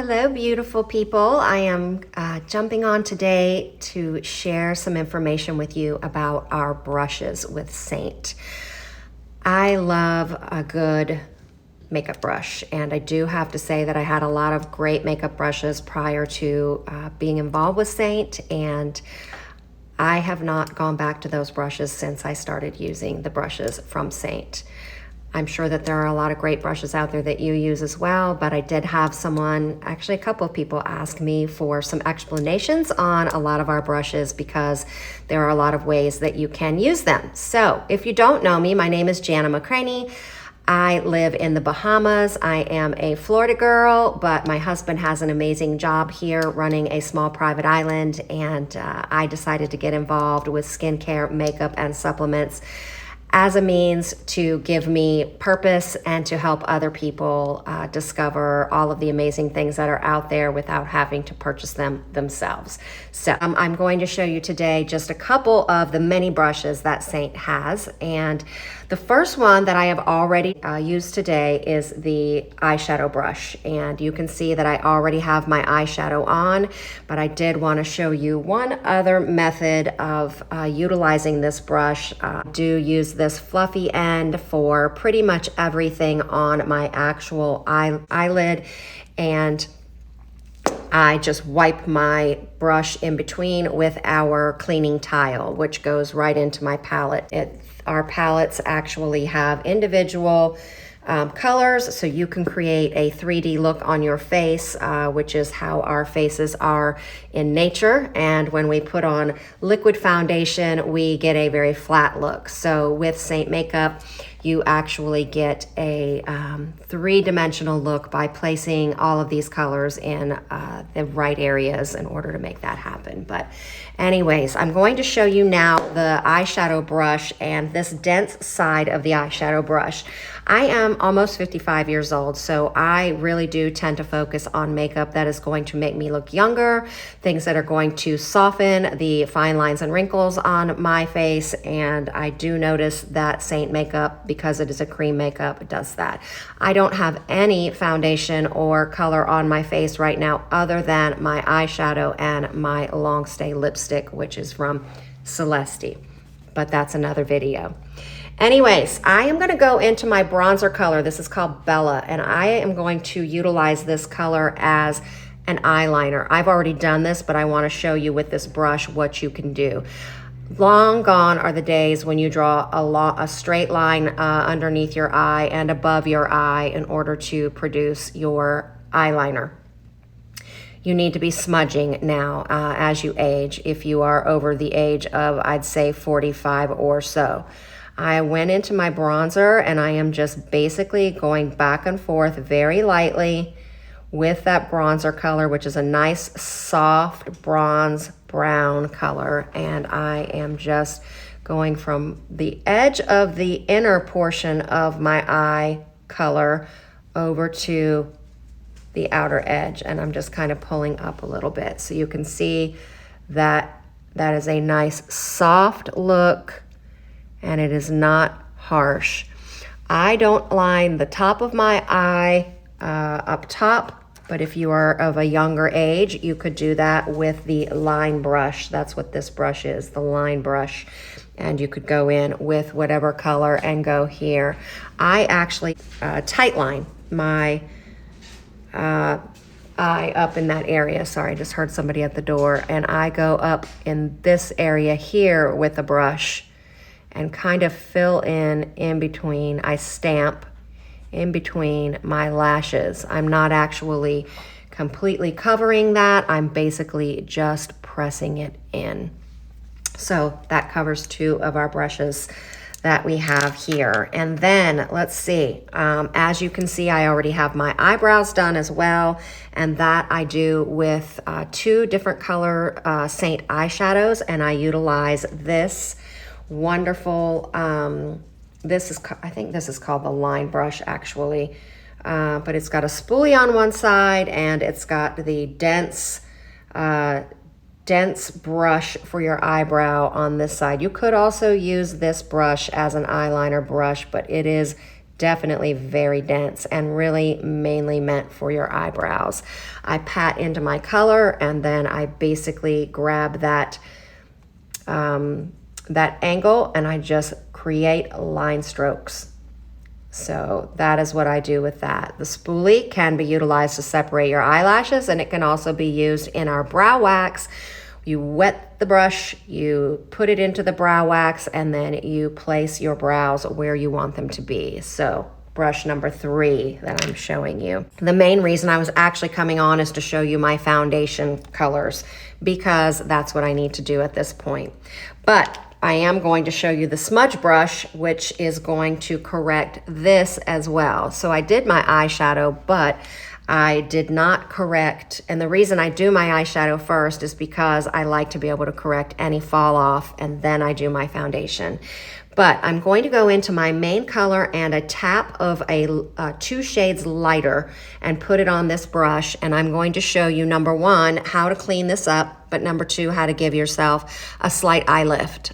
Hello, beautiful people. I am jumping on today to share some information with you about our brushes with Seint. I love a good makeup brush, and I do have to say that I had a lot of great makeup brushes prior to being involved with Seint, and I have not gone back to those brushes since I started using the brushes from Seint. I'm sure that there are a lot of great brushes out there that you use as well, but I did have someone, actually a couple of people, ask me for some explanations on a lot of our brushes because there are a lot of ways that you can use them. So if you don't know me, my name is Jana McCraney. I live in the Bahamas. I am a Florida girl, but my husband has an amazing job here running a small private island, and I decided to get involved with skincare, makeup, and supplements as a means to give me purpose and to help other people discover all of the amazing things that are out there without having to purchase them themselves. So I'm going to show you today just a couple of the many brushes that Seint has. And the first one that I have already used today is the eyeshadow brush. And you can see that I already have my eyeshadow on, but I did want to show you one other method of utilizing this brush. I do use this fluffy end for pretty much everything on my actual eyelid, and I just wipe my brush in between with our cleaning tile, which goes right into my palette. Our palettes actually have individual colors, so you can create a 3D look on your face, which is how our faces are in nature. And when we put on liquid foundation, we get a very flat look. So with Seint makeup, you actually get a three-dimensional look by placing all of these colors in the right areas in order to make that happen. But anyways, I'm going to show you now the eyeshadow brush and this dense side of the eyeshadow brush. I am almost 55 years old, so I really do tend to focus on makeup that is going to make me look younger, things that are going to soften the fine lines and wrinkles on my face, and I do notice that Seint makeup, because it is a cream makeup, does that. I don't have any foundation or color on my face right now other than my eyeshadow and my long stay lipstick, which is from Celeste, but that's another video. Anyways, I am going to go into my bronzer color. This is called Bella, and I am going to utilize this color as an eyeliner. I've already done this, but I want to show you with this brush what you can do. Long gone are the days when you draw a straight line underneath your eye and above your eye in order to produce your eyeliner. You need to be smudging now as you age, if you are over the age of, I'd say, 45 or so. I went into my bronzer and I am just basically going back and forth very lightly with that bronzer color, which is a nice soft bronze brown color. And I am just going from the edge of the inner portion of my eye color over to the outer edge, and I'm just kind of pulling up a little bit so you can see that that is a nice soft look and it is not harsh. I don't line the top of my eye up top, but if you are of a younger age, you could do that with the line brush. That's what this brush is, the line brush. And you could go in with whatever color and go here. I actually tightline my eye up in that area. Sorry, I just heard somebody at the door. And I go up in this area here with a brush and kind of fill in between. I stamp in between my lashes. I'm not actually completely covering that. I'm basically just pressing it in. So that covers two of our brushes that we have here. And then let's see, as you can see, I already have my eyebrows done as well, and that I do with two different color Seint eyeshadows, and I utilize this wonderful I think this is called the line brush actually, but it's got a spoolie on one side and it's got the dense brush for your eyebrow on this side. You could also use this brush as an eyeliner brush, but it is definitely very dense and really mainly meant for your eyebrows. I pat into my color and then I basically grab that angle and I just create line strokes. So that is what I do with that. The spoolie can be utilized to separate your eyelashes, and it can also be used in our brow wax. You wet the brush, you put it into the brow wax, and then you place your brows where you want them to be. So brush number 3 that I'm showing you. The main reason I was actually coming on is to show you my foundation colors, because that's what I need to do at this point. But I am going to show you the smudge brush, which is going to correct this as well. So I did my eyeshadow, but I did not correct, and the reason I do my eyeshadow first is because I like to be able to correct any fall off, and then I do my foundation. But I'm going to go into my main color and a tap of a 2 shades lighter and put it on this brush, and I'm going to show you, number 1, how to clean this up, but number 2, how to give yourself a slight eye lift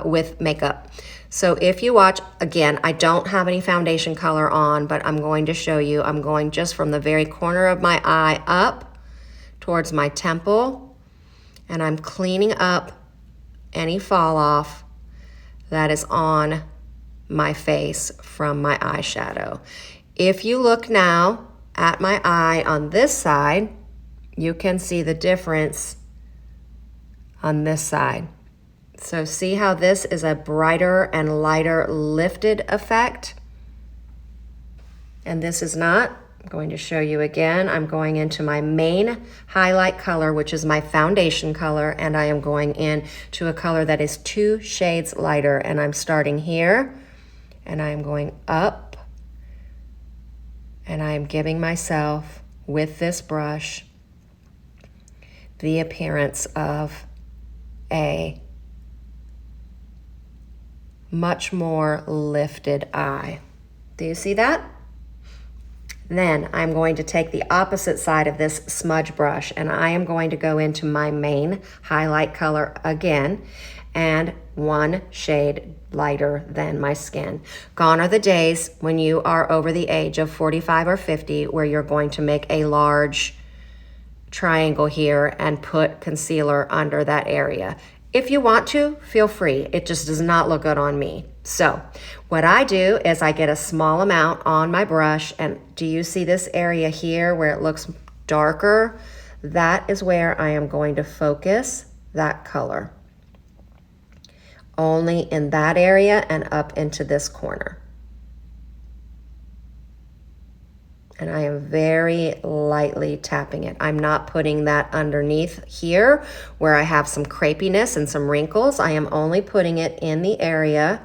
with makeup. So if you watch, again, I don't have any foundation color on, but I'm going to show you, I'm going just from the very corner of my eye up towards my temple, and I'm cleaning up any fall off that is on my face from my eyeshadow. If you look now at my eye on this side, you can see the difference on this side. So see how this is a brighter and lighter lifted effect, and this is not. I'm going to show you again. I'm going into my main highlight color, which is my foundation color, and I am going in to a color that is 2 shades lighter, and I'm starting here and I'm going up, and I'm giving myself with this brush the appearance of a much more lifted eye. Do you see that? Then I'm going to take the opposite side of this smudge brush, and I am going to go into my main highlight color again, and 1 shade lighter than my skin. Gone are the days when you are over the age of 45 or 50 where you're going to make a large triangle here and put concealer under that area. If you want to, feel free. It just does not look good on me. So what I do is I get a small amount on my brush, and do you see this area here where it looks darker? That is where I am going to focus that color. Only in that area and up into this corner. And I am very lightly tapping it. I'm not putting that underneath here where I have some crepiness and some wrinkles. I am only putting it in the area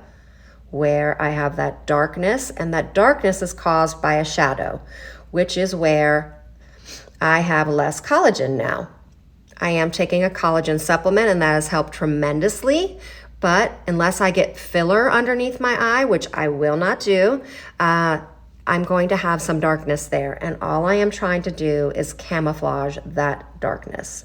where I have that darkness, and that darkness is caused by a shadow, which is where I have less collagen now. I am taking a collagen supplement, and that has helped tremendously, but unless I get filler underneath my eye, which I will not do, I'm going to have some darkness there, and all I am trying to do is camouflage that darkness.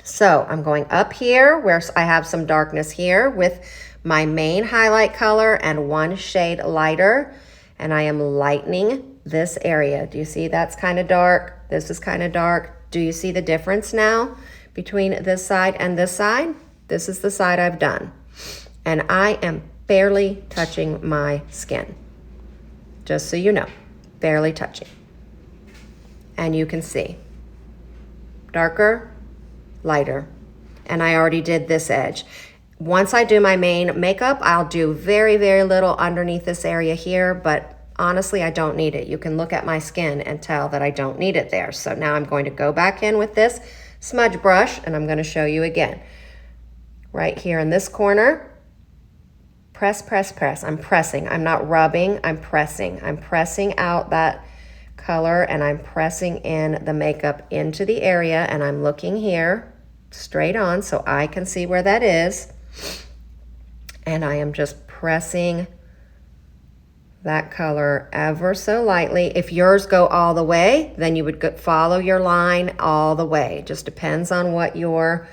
So I'm going up here where I have some darkness here with my main highlight color and 1 shade lighter, and I am lightening this area. Do you see that's kind of dark? This is kind of dark. Do you see the difference now between this side and this side? This is the side I've done, and I am barely touching my skin. Just so you know, barely touching. And you can see, darker, lighter. And I already did this edge. Once I do my main makeup, I'll do very, very little underneath this area here, but honestly, I don't need it. You can look at my skin and tell that I don't need it there. So now I'm going to go back in with this smudge brush, and I'm going to show you again. Right here in this corner, press, press, press. I'm pressing. I'm not rubbing. I'm pressing. I'm pressing out that color, and I'm pressing in the makeup into the area, and I'm looking here straight on so I can see where that is. And I am just pressing that color ever so lightly. If yours go all the way, then you would follow your line all the way. It just depends on what your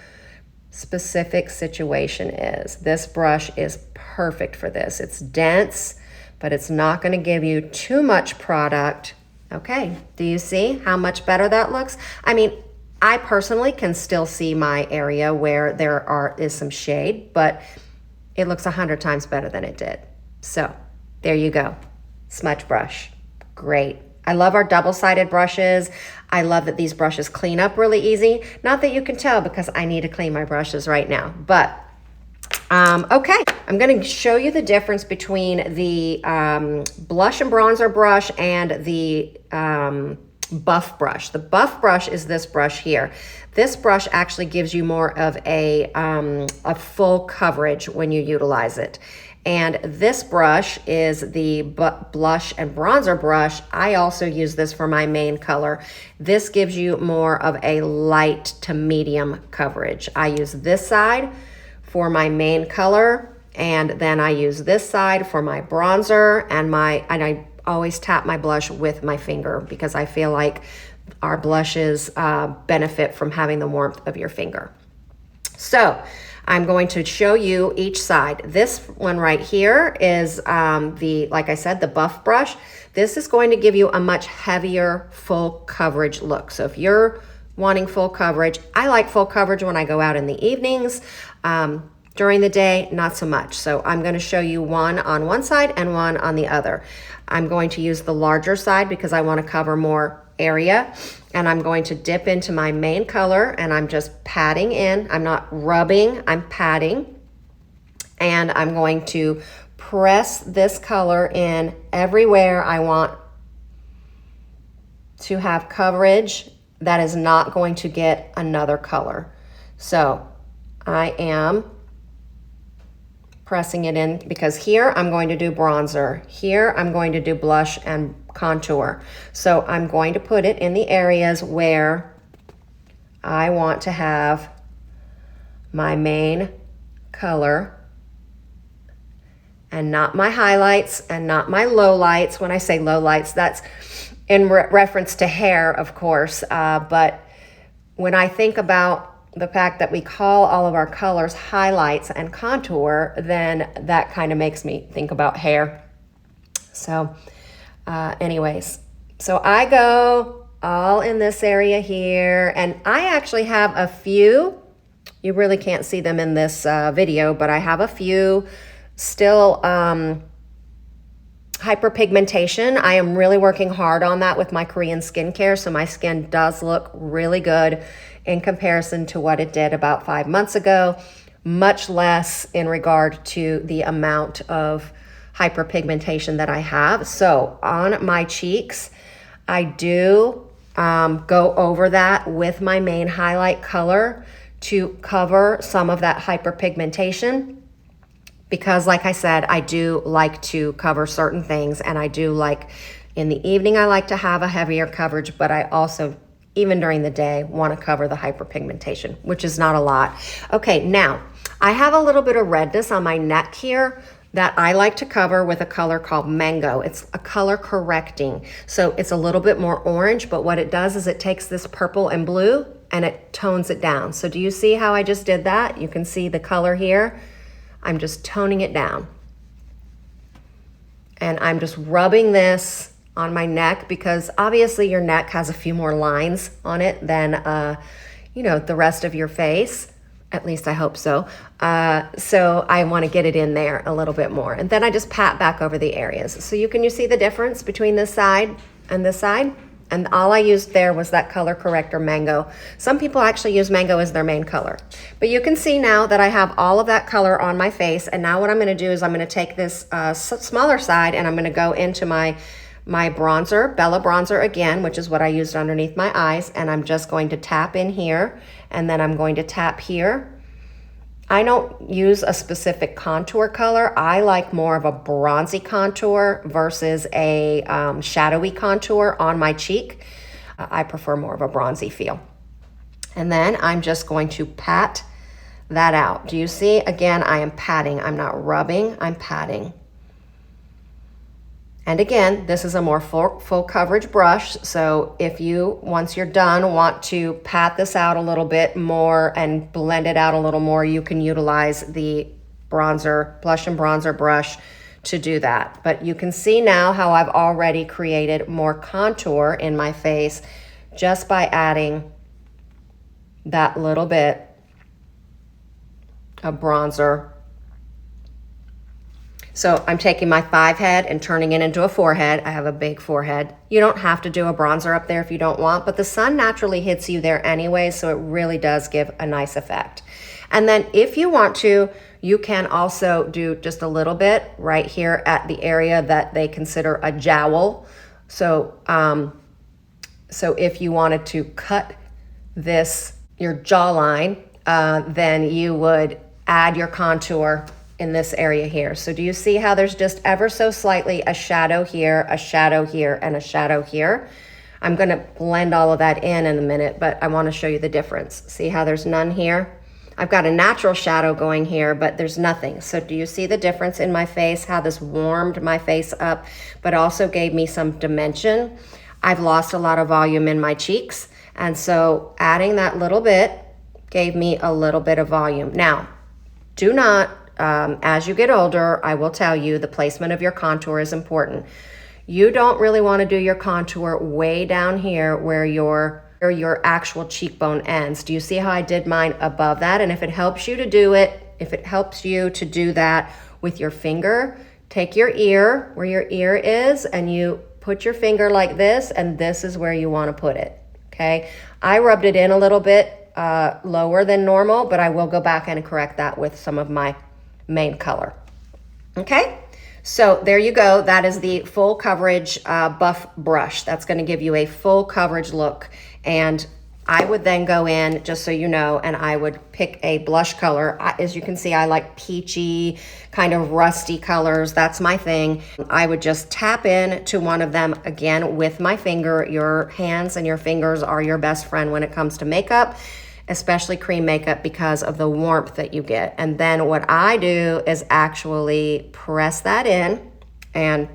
specific situation is. This brush is perfect for this. It's dense, but it's not going to give you too much product. Okay, do you see how much better that looks? I mean, I personally can still see my area where there is some shade, but it looks 100 times better than it did. So there you go, smudge brush, great. I love our double-sided brushes. I love that these brushes clean up really easy. Not that you can tell because I need to clean my brushes right now, but okay, I'm going to show you the difference between the blush and bronzer brush and the buff brush. The buff brush is this brush here. This brush actually gives you more of a full coverage when you utilize it. And this brush is the blush and bronzer brush. I also use this for my main color. This gives you more of a light to medium coverage. I use this side for my main color, and then I use this side for my bronzer, and I always tap my blush with my finger because I feel like our blushes benefit from having the warmth of your finger. So I'm going to show you each side. This one right here is like I said, the buff brush. This is going to give you a much heavier full coverage look. So if you're wanting full coverage, I like full coverage when I go out in the evenings. During the day, not so much. So I'm going to show you one on one side and one on the other. I'm going to use the larger side because I want to cover more area, and I'm going to dip into my main color, and I'm just patting in. I'm not rubbing, I'm patting, and I'm going to press this color in everywhere I want to have coverage that is not going to get another color. So I am pressing it in because here I'm going to do bronzer. Here I'm going to do blush and contour. So I'm going to put it in the areas where I want to have my main color and not my highlights and not my lowlights. When I say lowlights, that's in reference to hair, of course, but when I think about the fact that we call all of our colors highlights and contour, then that kind of makes me think about hair. So anyways, so I go all in this area here, and I actually have a few, you really can't see them in this video, but I have a few still hyperpigmentation. I am really working hard on that with my Korean skincare, so my skin does look really good in comparison to what it did about 5 months ago, much less in regard to the amount of hyperpigmentation that I have. So on my cheeks, I do go over that with my main highlight color to cover some of that hyperpigmentation. Because like I said, I do like to cover certain things, and I do like in the evening, I like to have a heavier coverage, but I also, even during the day, want to cover the hyperpigmentation, which is not a lot. Okay, now I have a little bit of redness on my neck here that I like to cover with a color called Mango. It's a color correcting. So it's a little bit more orange, but what it does is it takes this purple and blue and it tones it down. So do you see how I just did that? You can see the color here. I'm just toning it down. And I'm just rubbing this on my neck because obviously your neck has a few more lines on it than, the rest of your face. At least I hope so. So I want to get it in there a little bit more. And then I just pat back over the areas. So you see the difference between this side and this side? And all I used there was that color corrector Mango. Some people actually use Mango as their main color. But you can see now that I have all of that color on my face. And now what I'm going to do is I'm going to take this smaller side and I'm going to go into my bronzer, Bella bronzer again, which is what I used underneath my eyes. And I'm just going to tap in here. And then I'm going to tap here. I don't use a specific contour color. I like more of a bronzy contour versus a shadowy contour on my cheek. I prefer more of a bronzy feel. And then I'm just going to pat that out. Do you see? Again, I am patting. I'm not rubbing, I'm patting. And again, this is a more full coverage brush. So if you, once you're done, want to pat this out a little bit more and blend it out a little more, you can utilize the blush and bronzer brush to do that. But you can see now how I've already created more contour in my face just by adding that little bit of bronzer. So I'm taking my 5 head and turning it into a 4 head. I have a big forehead. You don't have to do a bronzer up there if you don't want, but the sun naturally hits you there anyway, so it really does give a nice effect. And then if you want to, you can also do just a little bit right here at the area that they consider a jowl. So, so if you wanted to cut this, your jawline, then you would add your contour in this area here. So do you see how there's just ever so slightly a shadow here, a shadow here, and a shadow here? I'm gonna blend all of that in a minute, but I wanna show you the difference. See how there's none here? I've got a natural shadow going here, but there's nothing. So do you see the difference in my face, how this warmed my face up, but also gave me some dimension? I've lost a lot of volume in my cheeks, and so adding that little bit gave me a little bit of volume. Now, do not, as you get older, I will tell you the placement of your contour is important. You don't really want to do your contour way down here where your actual cheekbone ends. Do you see how I did mine above that? And if it helps you to do it, if it helps you to do that with your finger, take your ear, where your ear is, and you put your finger like this, and this is where you want to put it, okay? I rubbed it in a little bit lower than normal, but I will go back and correct that with some of my main color. Okay, so there you go. That is the full coverage buff brush. That's going to give you a full coverage look. And I would then go in, just so you know, and I would pick a blush color. As you can see, I like peachy, kind of rusty colors. That's my thing. I would just tap in to one of them again with my finger. Your hands and your fingers are your best friend when it comes to makeup, especially cream makeup, because of the warmth that you get. And then what I do is actually press that in, and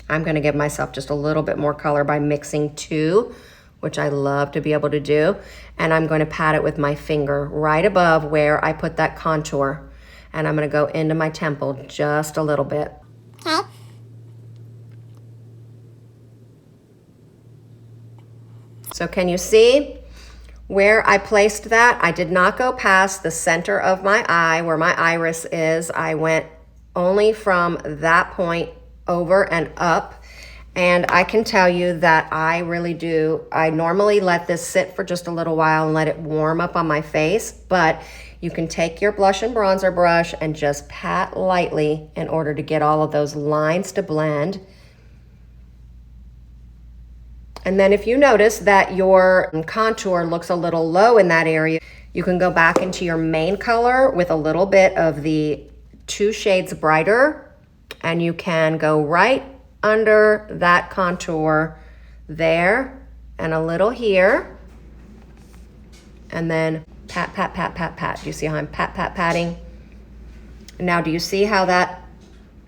I'm gonna give myself just a little bit more color by mixing two, which I love to be able to do. And I'm gonna pat it with my finger right above where I put that contour. And I'm gonna go into my temple just a little bit. Okay. So can you see where I placed that? I did not go past the center of my eye where my iris is. I went only from that point over and up. And I can tell you that I really do. I normally let this sit for just a little while and let it warm up on my face, but you can take your blush and bronzer brush and just pat lightly in order to get all of those lines to blend. And then if you notice that your contour looks a little low in that area, you can go back into your main color with a little bit of the 2 shades brighter, and you can go right under that contour there and a little here, and then pat, pat, pat, pat, pat. Do you see how I'm pat, pat, patting? Now, do you see how that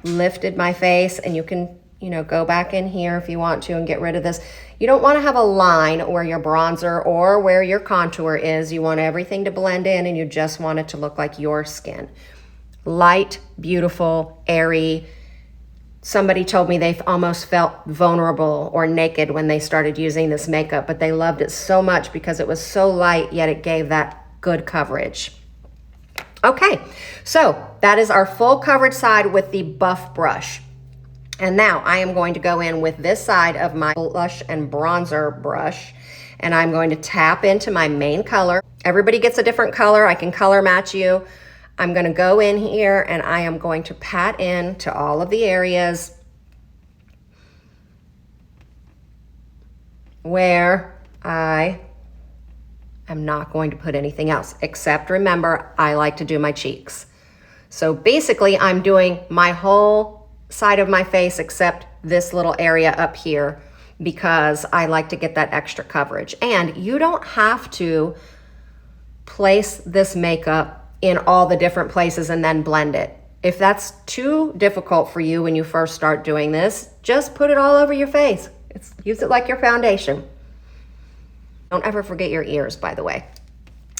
lifted my face? And you can, you know, go back in here if you want to and get rid of this. You don't want to have a line where your bronzer or where your contour is. You want everything to blend in, and you just want it to look like your skin. Light, beautiful, airy. Somebody told me they almost felt vulnerable or naked when they started using this makeup, but they loved it so much because it was so light, yet it gave that good coverage. Okay, so that is our full coverage side with the buff brush. And now I am going to go in with this side of my blush and bronzer brush, and I'm going to tap into my main color. Everybody gets a different color. I can color match you. I'm going to go in here and I am going to pat in to all of the areas where I am not going to put anything else, except remember, I like to do my cheeks. So basically I'm doing my whole side of my face except this little area up here because I like to get that extra coverage. And you don't have to place this makeup in all the different places and then blend it. If that's too difficult for you when you first start doing this, just put it all over your face. Use it like your foundation. Don't ever forget your ears, by the way.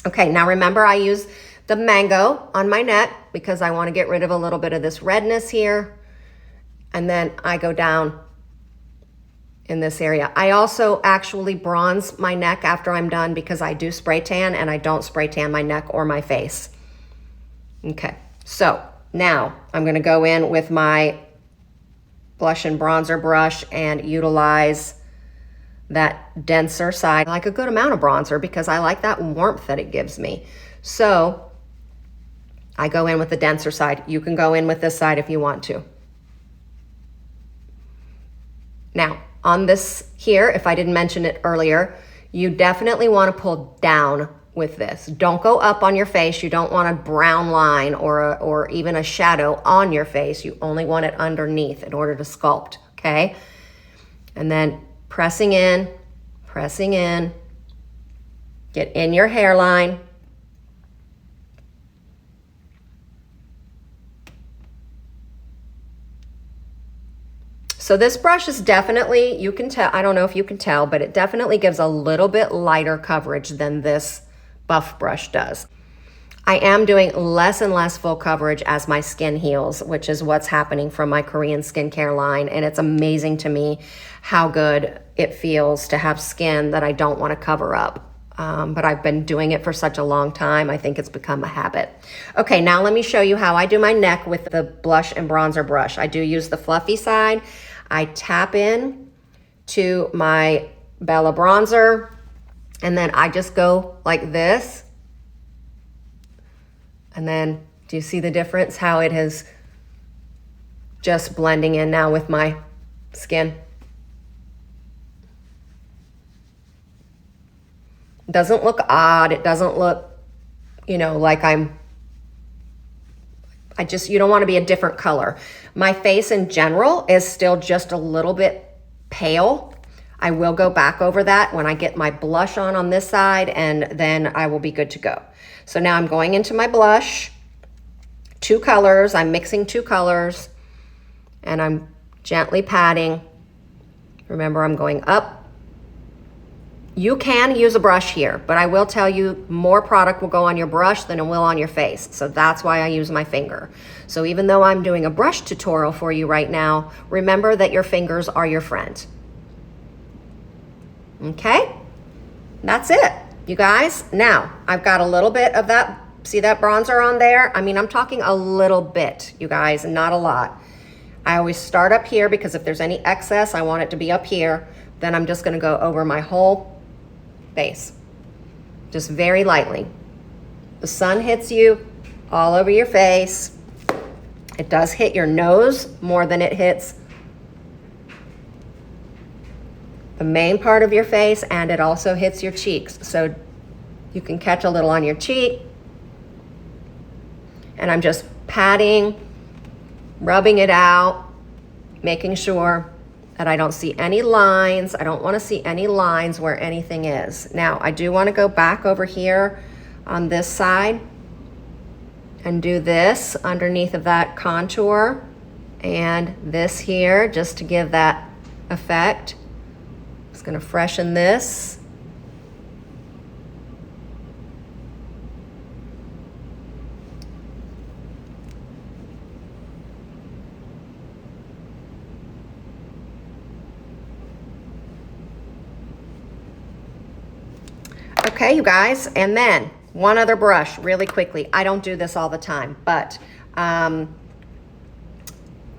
Okay, now remember I use the mango on my neck because I want to get rid of a little bit of this redness here. And then I go down in this area. I also actually bronze my neck after I'm done because I do spray tan, and I don't spray tan my neck or my face. Okay, so now I'm gonna go in with my blush and bronzer brush and utilize that denser side. I like a good amount of bronzer because I like that warmth that it gives me. So I go in with the denser side. You can go in with this side if you want to. Now, on this here, if I didn't mention it earlier, you definitely want to pull down with this. Don't go up on your face. You don't want a brown line or even a shadow on your face. You only want it underneath in order to sculpt, okay? And then pressing in, get in your hairline. So this brush is definitely, you can tell, I don't know if you can tell, but it definitely gives a little bit lighter coverage than this buff brush does. I am doing less and less full coverage as my skin heals, which is what's happening from my Korean skincare line. And it's amazing to me how good it feels to have skin that I don't want to cover up. But I've been doing it for such a long time, I think it's become a habit. Okay, now let me show you how I do my neck with the blush and bronzer brush. I do use the fluffy side. I tap in to my Bella bronzer, and then I just go like this. And then, do you see the difference? How it is just blending in now with my skin. It doesn't look odd. It doesn't look, you know, like you don't want to be a different color. My face in general is still just a little bit pale. I will go back over that when I get my blush on this side, and then I will be good to go. So now I'm going into my blush, 2 colors. I'm mixing 2 colors, and I'm gently patting. Remember, I'm going up. You can use a brush here, but I will tell you more product will go on your brush than it will on your face. So that's why I use my finger. So even though I'm doing a brush tutorial for you right now, remember that your fingers are your friend. Okay, that's it, you guys. Now, I've got a little bit of that, see that bronzer on there? I mean, I'm talking a little bit, you guys, not a lot. I always start up here because if there's any excess, I want it to be up here. Then I'm just gonna go over my whole face, just very lightly. The sun hits you all over your face. It does hit your nose more than it hits the main part of your face, and it also hits your cheeks. So you can catch a little on your cheek. And I'm just patting, rubbing it out, making sure that I don't see any lines. I don't want to see any lines where anything is. Now, I do want to go back over here on this side and do this underneath of that contour and this here just to give that effect. Just going to freshen this. Okay, you guys, and then one other brush really quickly. I don't do this all the time, but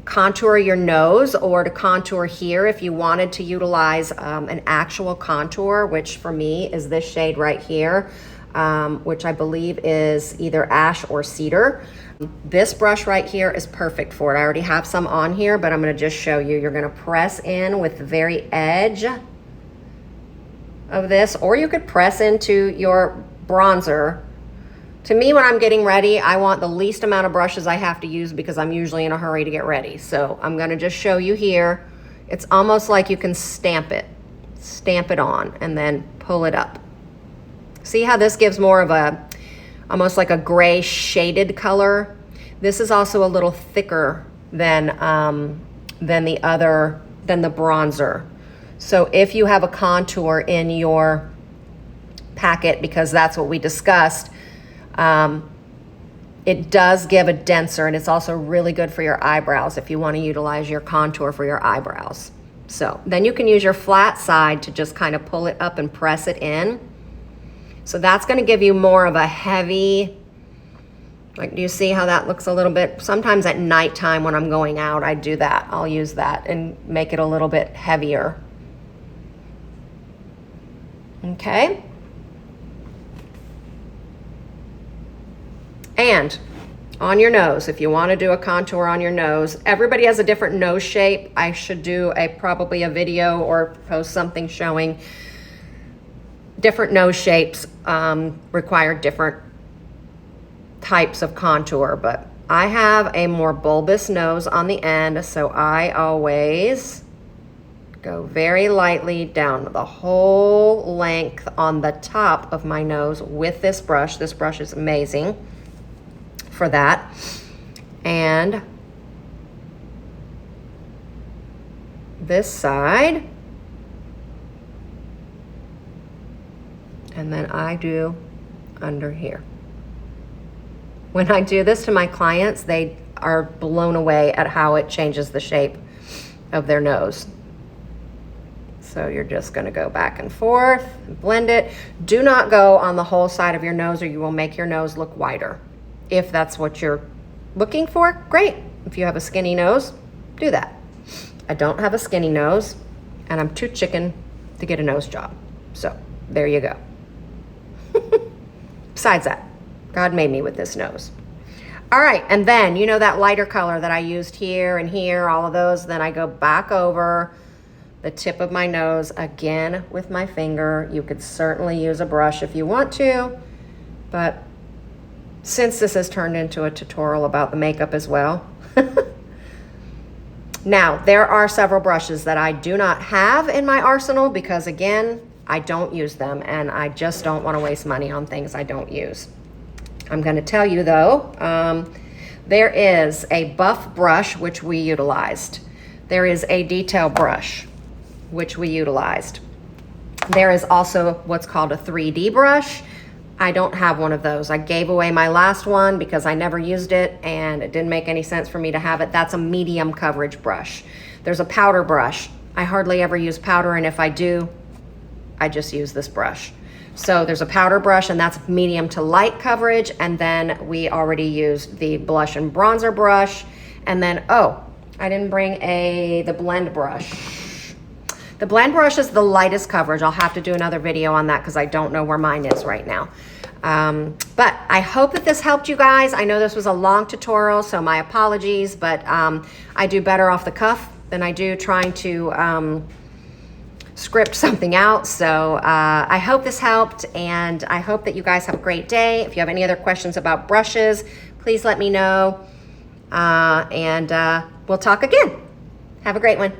contour your nose, or to contour here if you wanted to utilize an actual contour, which for me is this shade right here, which I believe is either ash or cedar. This brush right here is perfect for it. I already have some on here, but I'm going to just show you. You're going to press in with the very edge of this, or you could press into your bronzer. To me, when I'm getting ready, I want the least amount of brushes I have to use because I'm usually in a hurry to get ready. So I'm going to just show you here. It's almost like you can stamp it on and then pull it up. See how this gives more of a, almost like a gray shaded color. This is also a little thicker than the bronzer. So if you have a contour in your packet, because that's what we discussed, it does give a denser, and it's also really good for your eyebrows if you want to utilize your contour for your eyebrows. So then you can use your flat side to just kind of pull it up and press it in. So that's going to give you more of a heavy, like, do you see how that looks a little bit? Sometimes at nighttime when I'm going out, I do that. I'll use that and make it a little bit heavier. Okay. And on your nose, if you want to do a contour on your nose, everybody has a different nose shape. I should do probably a video or post something showing different nose shapes require different types of contour, but I have a more bulbous nose on the end, so I always go very lightly down the whole length on the top of my nose with this brush. This brush is amazing for that. And this side, and then I do under here. When I do this to my clients, they are blown away at how it changes the shape of their nose. So you're just going to go back and forth, blend it. Do not go on the whole side of your nose, or you will make your nose look wider. If that's what you're looking for, great. If you have a skinny nose, do that. I don't have a skinny nose, and I'm too chicken to get a nose job. So there you go. Besides that, God made me with this nose. All right, and then you know that lighter color that I used here and here, all of those, then I go back over the tip of my nose again with my finger. You could certainly use a brush if you want to, but since this has turned into a tutorial about the makeup as well. Now, there are several brushes that I do not have in my arsenal because, again, I don't use them, and I just don't want to waste money on things I don't use. I'm going to tell you, though, there is a buff brush, which we utilized. There is a detail brush, which we utilized. There is also what's called a 3D brush. I don't have one of those. I gave away my last one because I never used it and it didn't make any sense for me to have it. That's a medium coverage brush. There's a powder brush. I hardly ever use powder, and if I do, I just use this brush. So there's a powder brush, and that's medium to light coverage, and then we already used the blush and bronzer brush, and then, oh, I didn't bring the blend brush. The blend brush is the lightest coverage. I'll have to do another video on that because I don't know where mine is right now. But I hope that this helped you guys. I know this was a long tutorial, so my apologies, but I do better off the cuff than I do trying to script something out. So I hope this helped, and I hope that you guys have a great day. If you have any other questions about brushes, please let me know, and we'll talk again. Have a great one.